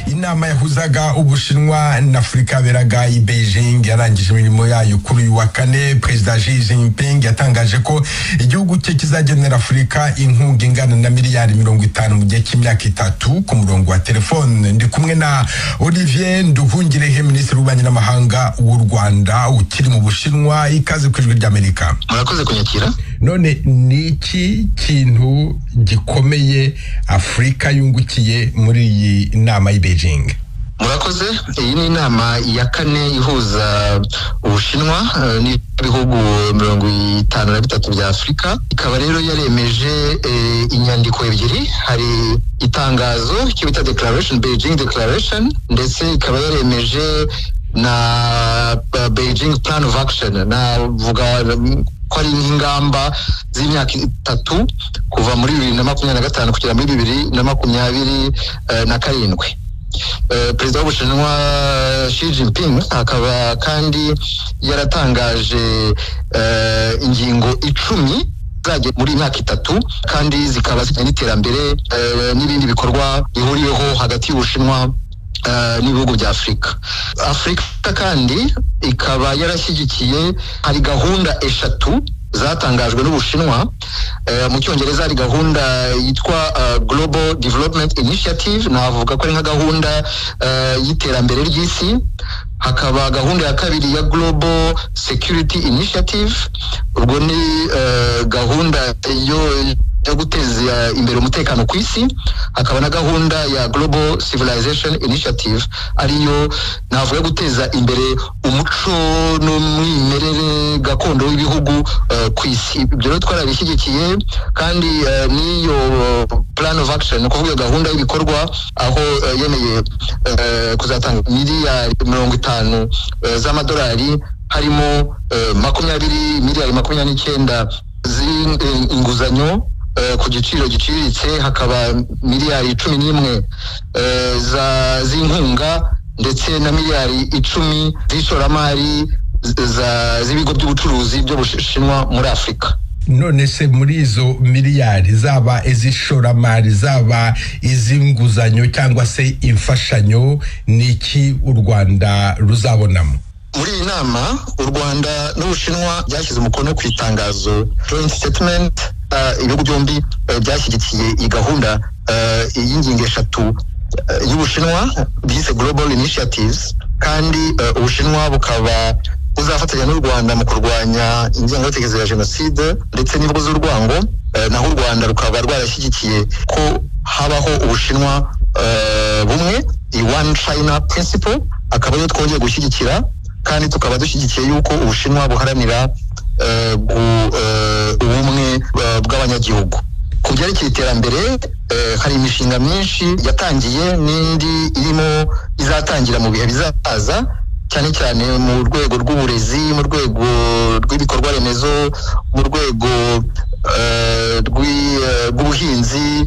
Inama yahuzaga Ubushinwa na Afrika beraga i Beijing yarangije imirimo yayo kuri uyu wa kane. Perezida Xi Jinping yatangaje ko igihugu cye kizagenera Afrika inkunga ingana na miliyari 50 mu gihe cy'imyaka 3. Ku murongo wa telefone ndi kumwe na Olivier Nduhungirehe, Minisitiri w'Ububanyi n'Amahanga w'u Rwanda ukiri mu Bushinwa. Ikaze ku Ijwi ry'Amerika. Murakoze kunyakira. None niki kintu gikomeye Afrika yungukiye muri iyi nama i Beijing? Murakoze. Iyi ni inama ya kane ihuza Ubushinwa n'ibihugu 53 bya Afrika. Ikaba rero yaremeje inyandiko ebyiri. Hari itangazo cy'ibita Declaration, Beijing Declaration, ndetse ikaba yaremeje na Beijing Plan of Action. Navuga ko ari ingamba z'imyaka 3 kuva muri 2025 kugera muri 2027. Perezida w'Ubushinwa Xi Jinping akaba kandi yaratangaje ingingo 10 zaje muri imyaka 3 kandi zikaba zijyanye n'iterambere n'ibindi bikorwa bihuriyeho hagati y'Ubushinwa n'ibihugu bya Afrika kandi ikaba yarashyigikiye, hari gahunda 3 zatangajwe n'Ubushinwa. Mu cyongereza hari gahunda yitwa Global Development Initiative, navuga ko ari nka gahunda y'iterambere ry'isi. Hakaba gahunda ya kabiri ya Global Security Initiative, ubwo ni gahunda yo guteza imbere umutekano ku isi. Hakaba na gahunda ya Global Civilization Initiative, ariyo navuga guteza imbere umuco n'umwimerere gakondo w'ibihugu ku isi. Ibyo rero twarabishyigikiye kandi n'iyo Plan of Action, kuvuga gahunda y'ibikorwa, aho yemeye kuzatanga miliyari 50 z'amadolari, harimo 29 z'inguzanyo ku giciro giciriritse, hakaba miliyari 11 z'inkunga, ndetse na miliyari 10 z'ishoramari z'ibigo by'ubucuruzi byo Bushinwa muri Afrika. None se muri izo miliyari, zaba izishoramari zaba izinguzanyo cyangwa se imfashanyo, niki u Rwanda ruzabonamo? Muri iyi nama u Rwanda n'Ubushinwa byashyize umukono ku itangazo joint statement. Ibihugu byombi byashyigikiye iyi gahunda y'ingingo 3 y'Ubushinwa bise Global Initiatives, kandi Ubushinwa bukaba buzafatanya n'u Rwanda mu kurwanya ingengabitekerezo ya jenoside ndetse n'ibigo z'urwango. Naho u Rwanda rukaba rwarashyigikiye ko habaho Ubushinwa bumwe, One China Principle, akaba ariyo twongeye gushyigikira, kandi tukaba dushyigikiye yuko Ubushinwa buharanira ubumwe bw'abanyagihugu. Ku byerekeye iterambere, hari imishinga myinshi yatangiye n'indi irimo izatangira mu bihe bizaza, cyane cyane mu rwego rw'uburezi, mu rwego rw'ibikorwa remezo, mu rwego rw'ubuhinzi,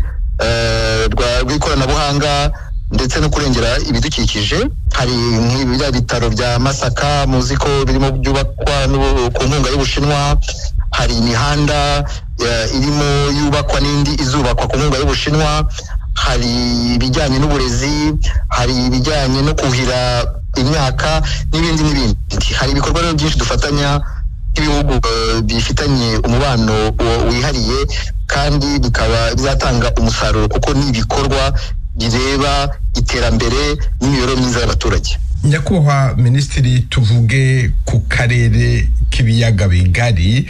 rw'ikoranabuhanga, ndetse no kurengera ibidukikije. Hari nk'ibya bitaro bya Masaka muzi ko birimo byubakwa ku nkunga y'Ubushinwa. Hari imihanda irimo yubakwa n'indi izubakwa ku nkunga y'Ubushinwa. Hari ibijyanye n'uburezi, hari ibijyanye no kuhira imyaka n'ibindi. Hari ibikorwa rero byinshi dufatanya nk'ibihugu bifitanye umubano wihariye, kandi bikaba bizatanga umusaruro kuko ni ibikorwa bireba iterambere n'imibereho myiza y'abaturage. Nyakubahwa Minisitiri, tuvuge ku karere k'ibiyaga bigari.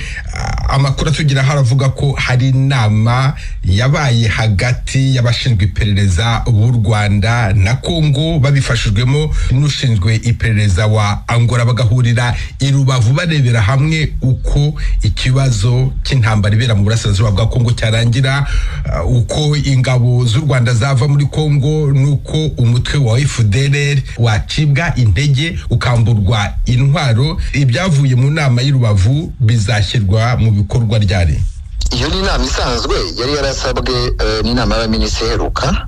Amakuru atugira haravuga ko hari inama yabaye hagati y'abashinzwe iperereza b'u Rwanda na Kongo, babifashijwemo n'ushinzwe iperereza wa Angola, bagahurira i Rubavu barebera hamwe uko ikibazo cy'intambara ibera mu burasirazuba bwa Kongo cyarangira, uko ingabo z'u Rwanda zava muri Kongo, nuko umutwe wa FDLR wacibwa intege ukamburwa intwaro. Ibyavuye mu nama y'i Rubavu bizashyirwa mu bikorwa ryari? Iyo ni inama isanzwe yari yarasabwe n'inama y'abaminisitiri iheruka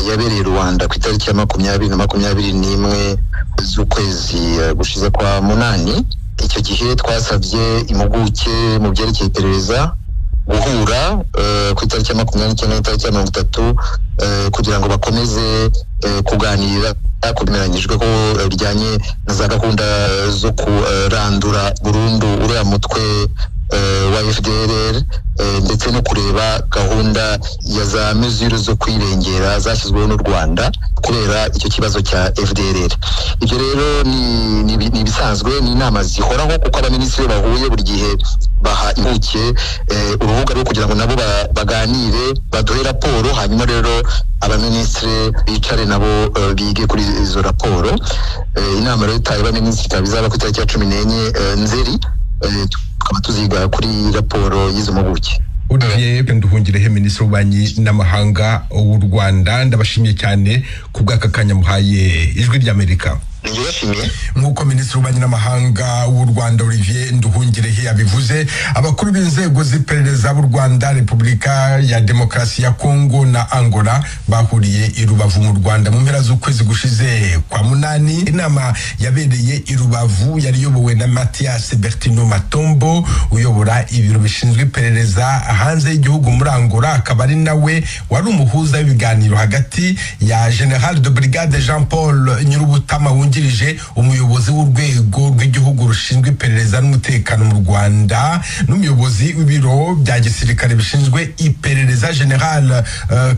yabereye Rwanda ku itariki ya 20-21 z'ukwezi gushize kwa 8. Icyo gihe twasabye impuguke mu byerekeye iperereza guhura ku itariki ya 29 n'itariki ya 30 kugira ngo bakomeze kuganira kumeranyijwe ko bijyanye na za gahunda zo kurandura burundu uriya mutwe wa FDLR ndetse no kureba gahunda ya za mesure zo kwirengera zashyizweho n'u Rwanda kubera icyo kibazo cya FDLR. Ibyo rero ni bisanzwe, ni inama zihoraho kuko abaminisitiri bahuye buri gihe baha impuguke urubuga rwo kugira ngo nabo baganire baduhe raporo, hanyuma rero abaminisitiri bicare nabo bige kuri izo raporo. Inama rero itaye abaminisitiri bizaba ku itariki ya 14 Nzeri, tukaba tuziga kuri raporo y'izo mpuguke. Olivier Nduhungirehe, Minisitiri w'Ububanyi n'Amahanga w'u Rwanda, ndabashimiye cyane ku bw'aka kanya muhaye Ijwi ry'Amerika. Nk'uko Minisitiri w'Ububanyi n'Amahanga w'u Rwanda Olivier Nduhungirehe yabivuze, abakuru b'inzego z'iperereza b'u Rwanda, Repubulika ya Demokarasi ya Kongo na Angola bahuriye i Rubavu mu Rwanda mu mpera z'ukwezi gushize kwa munani. Inama yabereye i Rubavu yari iyobowe na Mathias Bertino Matombo uyobora ibiro bishinzwe iperereza hanze y'igihugu muri Angola, akaba ari nawe wari umuhuza w'ibiganiro hagati ya General de Brigade Jean Paul Nyirubutama wungirije umuyobozi w'urwego rw'igihugu rushinzwe iperereza n'umutekano mu Rwanda n'umuyobozi w'ibiro bya gisirikare bishinzwe iperereza General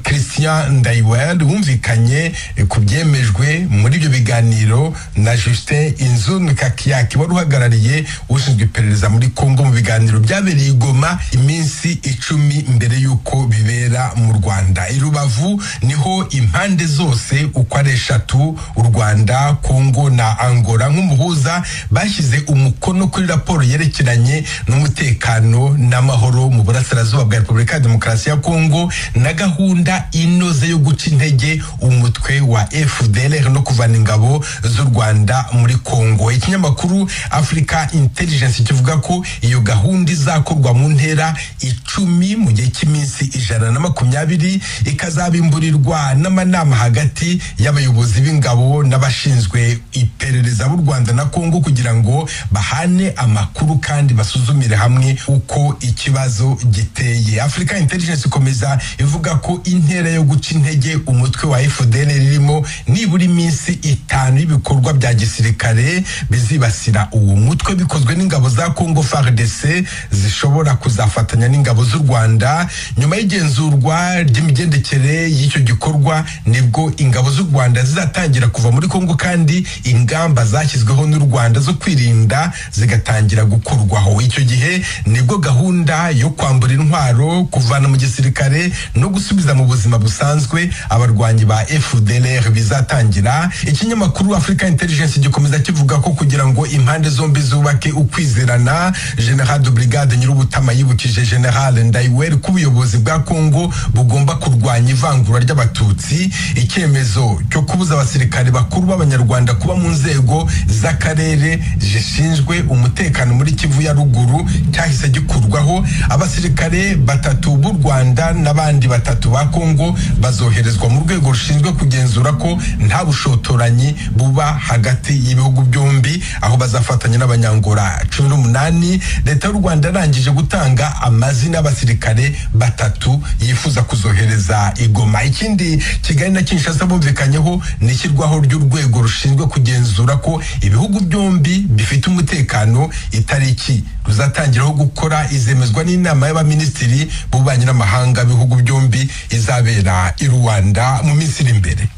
Christian Ndaiwel. Wumvikanye ku byemejwe muri ibyo biganiro na Justin Inzun Kakiyaki wari uhagarariye ushinzwe iperereza muri Kongo mu biganiro byabereye i Goma iminsi 10 mbere y'uko bibera mu Rwanda. I Rubavu niho impande zose uko ari 3 u Rwanda, Kongo na Angola nk'umuhuza bashyize umukono kuri raporo yerekeranye n'umutekano n'amahoro mu burasirazuba bwa Repubulika ya Demokarasi ya Kongo na gahunda inoze yo guca intege umutwe wa FDLR no kuvana ingabo z'u Rwanda muri Kongo. Ikinyamakuru Africa Intelligence kivuga ko iyo gahunda izakorwa mu ntera 10 mu gihe cy'iminsi 120 ikazabimburirwa n'amanama hagati y'abayobozi b'ingabo n'abashinzwe iperereza b'u Rwanda na Kongo kugira ngo bahane amakuru kandi basuzumire hamwe uko ikibazo giteye. Africa Intelligence ikomeza ivuga ko intera yo guca intege umutwe wa FDLR irimo nibura iminsi 5 y'ibikorwa bya gisirikare bizibasira uwo mutwe bikozwe n'ingabo za Kongo FARDC zishobora kuzafatanya n'ingabo z'u Rwanda. Nyuma y'igenzurwa ry'imigendekere y'icyo gikorwa nibwo ingabo z'u Rwanda zizatangira kuva muri Kongo kandi ingamba zashyizweho n'u Rwanda zo kwirinda zigatangira gukorwaho. Icyo gihe nibwo gahunda yo kwambura intwaro, kuvana mu gisirikare no gusubiza mu buzima busanzwe abarwanyi ba FDLR bizatangira. Ikinyamakuru Africa Intelligence gikomeza kivuga ko kugira ngo impande zombi zubake ukwizerana, General de Brigade Nyirubutama yibukije General Ndaiwel ko ubuyobozi bwa Kongo bugomba kurwanya ivangura ry'abatutsi. Icyemezo cyo kubuza abasirikare bakuru b'Abanyarwanda kuba mu nzego z'akarere zishinzwe umutekano muri Kivu ya ruguru cyahise gikurwaho. Abasirikare 3 b'u Rwanda n'abandi 3 ba Kongo bazoherezwa mu rwego rushinzwe kugenzura ko nta bushotoranyi buba hagati y'ibihugu byombi, aho bazafatanya n'Abanyangora 18. Leta y'u Rwanda yarangije gutanga amazina y'abasirikare 3 yifuza kuzohereza i Goma. Ikindi Kigali na Kinshasa bumvikanyeho nishyirwaho ry'urwego rushinzwe kugenzura ko ibihugu byombi bifite umutekano. Itariki ruzatangiraho gukora izemezwa n'inama y'abaminisitiri b'ububanyi n'amahanga b'ibihugu byombi izabera i Rwanda mu minsi iri imbere.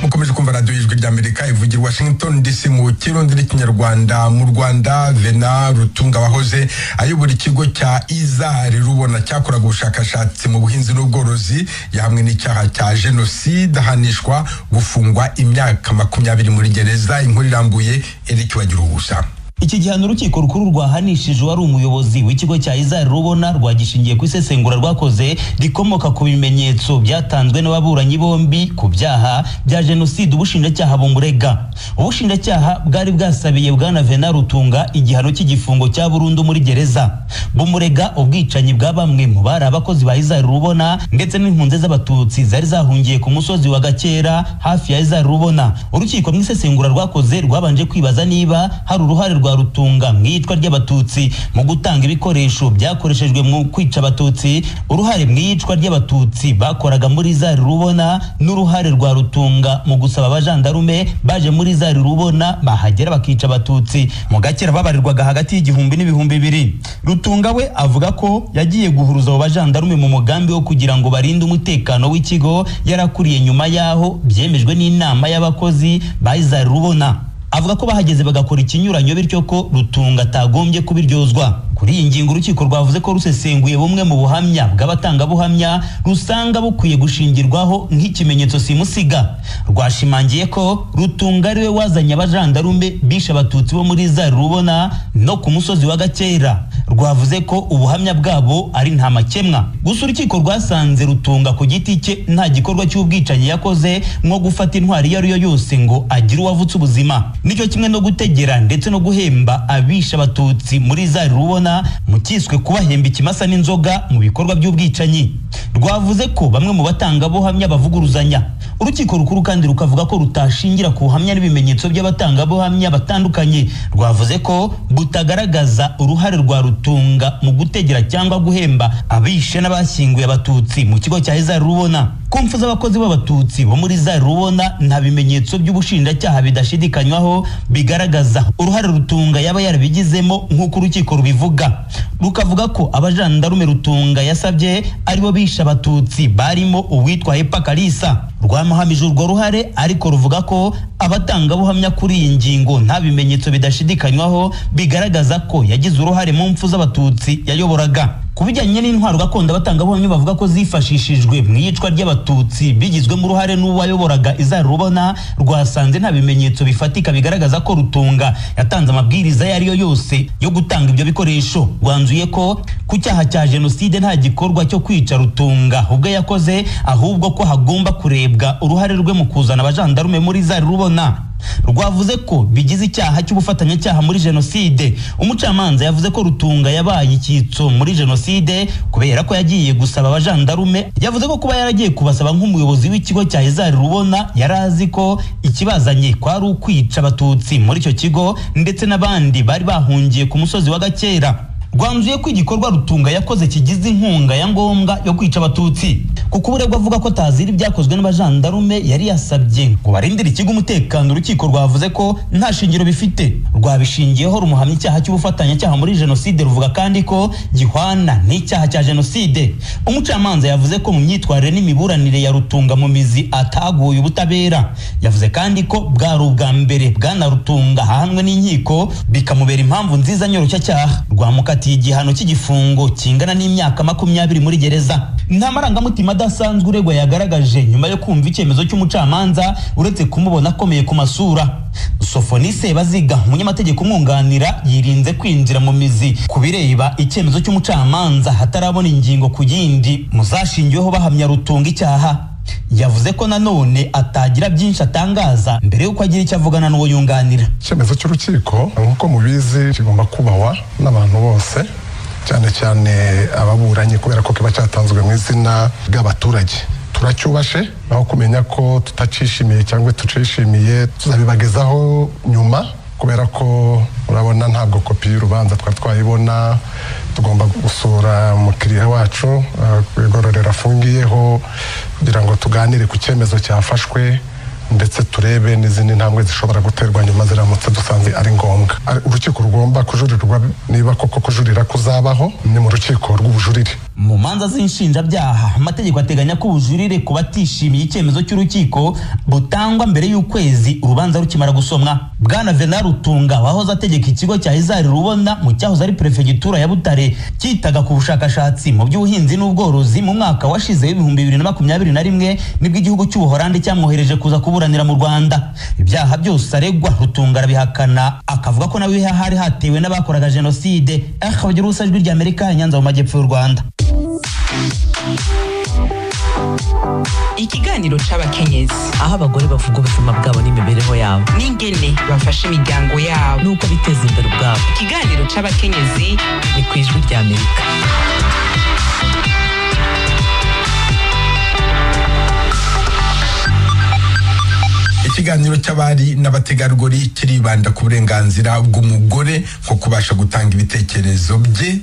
Mukomeje kumva radio y'Ijwi ry'Amerika ivugira Washington DC mu Kirundi n'Ikinyarwanda. Mu Rwanda, Vena Rutunga wahoze ayobora ikigo cya Izari Rubona cyakoraga ubushakashatsi mu buhinzi n'ubworozi yahamwe n'icyaha cya genocide ahanishwa gufungwa imyaka 20 muri gereza. Inkuru irambuye Eric Wagirubusa. Iki gihano urukiko rukuru rwahanishije wari umuyobozi w'ikigo cya Izari Rubona rwagishingiye ku isesengura rwakoze rikomoka ku bimenyetso byatanzwe n'ababuranyi bombi ku byaha bya genocide. Ubushinjacyaha bumurega. Ubushinjacyaha bwari bwasabiye bwana Vena Rutunga igihano cy'igifungo cya burundu muri gereza. Bumurega ubwicanyi bwa bamwe mu bari abakozi ba Izari Rubona ndetse n'impunzi z'abatutsi zari zahungiye ku musozi wa Gakera hafi ya Izari Rubona. Urukiko mu isesengura rwakoze rwabanje kwibaza niba hari uruhare rwa rwa Rutunga mu iyicwa ry'abatutsi mu gutanga ibikoresho byakoreshejwe mu kwica abatutsi, uruhare mu iyicwa ry'abatutsi bakoraga muri Zari Rubona, n'uruhare rwa Rutunga mu gusaba abajandarume baje muri Zari Rubona bahagera bakica abatutsi mu Gakera babarirwaga hagati y'igihumbi n'ibihumbi 2,000. Rutunga we avuga ko yagiye guhuruza abo bajandarume mu mugambi wo kugira ngo barinde umutekano w'ikigo yarakuriye nyuma yaho byemejwe n'inama y'abakozi ba Zari Rubona. Avuga ko bahageze bagakora ikinyuranyo bityo ko Rutunga atagombye kubiryozwa. Kuri iyi ngingo urukiko rwavuze ko rusesenguye bumwe mu buhamya bw'abatangabuhamya rusanga bukwiye gushingirwaho nk'ikimenyetso simusiga. Rwashimangiye ko Rutunga ariwe wazanye abajandarume bishe abatutsi bo muri Zari Rubona no ku musozi wa Gakera. Rwavuze ko ubuhamya bwabo ari nta makemwa. Gusa urukiko rwasanze Rutunga ku giti cye nta gikorwa cy'ubwicanyi yakoze nko gufata intwari iyo ariyo yose ngo agire uwavutse ubuzima. Nicyo kimwe no gutegera ndetse no guhemba abisha abatutsi muri Zari Rubona mu kiswe kubahemba ikimasa n'inzoga mu bikorwa by'ubwicanyi. Rwavuze ko bamwe mu batangabuhamya bavuguruzanya. Urukiko rukuru kandi rukavuga ko rutashingira ku buhamya n'ibimenyetso by'abatangabuhamya batandukanye. Rwavuze ko butagaragaza uruhare rwa Rutunga mu gutegera cyangwa guhemba abishe n'abashyinguye abatutsi mu kigo cya Zari Rubona. Kumfu z'abakozi b'abatutsi bo muri Zari Rubona nta bimenyetso by'ubushinjacyaha bidashidikanywaho bigaragaza uruhare Rutunga yaba yarabigizemo nk'uko urukiko rubivuga. Rukavuga ko abajandarume Rutunga yasabye aribo bisha abatutsi barimo uwitwa Hepa Kalisa. Rwamuhamije urwo ruhare ariko ruvuga ko abatangabuhamya kuri iyi ngingo nta bimenyetso bidashidikanywaho bigaragaza ko yagize uruhare mu mfu z'abatutsi yayoboraga. Kubijyanye n'intwaro gakondo abatangabuhamya bavuga ko zifashishijwe mu iyicwa ry'abatutsi bigizwemo uruhare n'uwayoboraga Zari Rubona, rwasanze nta bimenyetso bifatika bigaragaza ko Rutunga yatanze amabwiriza ayo ariyo yose yo gutanga ibyo bikoresho. Rwanzuye ko ku cyaha cya jenoside nta gikorwa cyo kwica Rutunga ubwo yakoze, ahubwo ko hagomba kurebwa uruhare rwe mu kuzana abajandarume muri Zari Rubona. Rwavuze ko bigize icyaha cy'ubufatanyacyaha muri jenoside. Umucamanza yavuze ko Rutunga yabaye icyitso muri jenoside kubera ko yagiye gusaba abajandarume. Yavuze ko kuba yaragiye kubasaba nk'umuyobozi w'ikigo cya Zari Rubona yarazi ko ikibazanye kwari ukwica abatutsi muri icyo kigo ndetse n'abandi bari bahungiye ku musozi wa Gakera. Rwanzuye ko igikorwa Rutunga yakoze kigize inkunga ya ngombwa yo kwica abatutsi. Kuko uburegwa avuga ko taziri byakozwe n'abajandarume yari yasabye ngo barindire ikigo umutekano. Urukiko rwavuze ko nta shingiro bifite. Rwabishingiyeho rumuhamya icyaha cy'ubufatanyacyaha muri jenoside, ruvuga kandi ko gihwana n'icyaha cya jenoside. Umucamanza yavuze ko mu myitwarire n'imiburanire ya Rutunga mu mizi ataguye ubutabera. Yavuze kandi ko bwari ubwa mbere bwana Rutunga ahanwe n'inkiko bikamubera impamvu nziza nyoroshya cyaha. Rwamukatiye igihano cy'igifungo kingana n'imyaka 20 muri gereza. Nta marangamutima adasanzwe uregwa yagaragaje nyuma yo kumva icyemezo cy'umucamanza uretse kumubona akomeye ku masura. Sofonise Baziga umunyamategeko umwunganira yirinze kwinjira mu mizi kubireba icyemezo cy'umucamanza hatarabona ingingo ku yindi muzashingiyeho bahamya Rutunga icyaha. Yavuze ko nanone atagira byinshi atangaza mbere yuko agira icyo avugana n'uwo yunganira. Icyemezo cy'urukiko nk'uko mubizi kigomba kubahwa n'abantu bose, cyane cyane ababuranye kubera ko kiba cyatanzwe mu izina bw'abaturage. Turacyubashe naho kumenya ko tutacishimiye cyangwa tucishimiye tuzabibagezaho nyuma, kubera ko urabona ntabwo kopi y'urubanza twayibona. Tugomba gusura umukiriya wacu kwigororera afungiyeho kugira ngo tuganire ku cyemezo cyafashwe ndetse turebe n'izindi ntambwe zishobora guterwa nyuma ziramutse dusanze ari ngombwa. Urukiko rugomba kujurirwa, niba koko kujurira kuzabaho ni mu rukiko rw'ubujurire. Mu manza z'inshinjabyaha amategeko ateganya ko ubujurire ku batishimiye icyemezo cy'urukiko butangwa mbere y'ukwezi urubanza rukimara gusomwa. Bwana Venal Rutunga wahoze ategeka ikigo cya Zari Rubona mu cyahoze ari prefegitura ya Butare cyitaga ku bushakashatsi mu by'ubuhinzi n'ubworozi, mu mwaka washize w'ibihumbi 2021 nibwo igihugu cy'Ubuholandi cyamwohereje kuza kuburanira mu Rwanda. Ibyaha byose aregwa Rutunga arabihakana, akavuga ko nawe hari hatewe n'abakoraga jenoside. Akabagira usajwi rya Amerika Nyanza mu majyepfo y'u Rwanda. Ikiganiro c'abakenyezi, aho abagore bavuga ubuzima bwabo n'imibereho yabo n'ingene bafasha imiryango yabo nuko biteza imbere ubwabo. Ikiganiro c'abakenyezi ni ku ijwi rya Amerika. ikiganiro cy'abari n'abategarugori kiribanda ku burenganzira bw'umugore nko kubasha gutanga ibitekerezo bye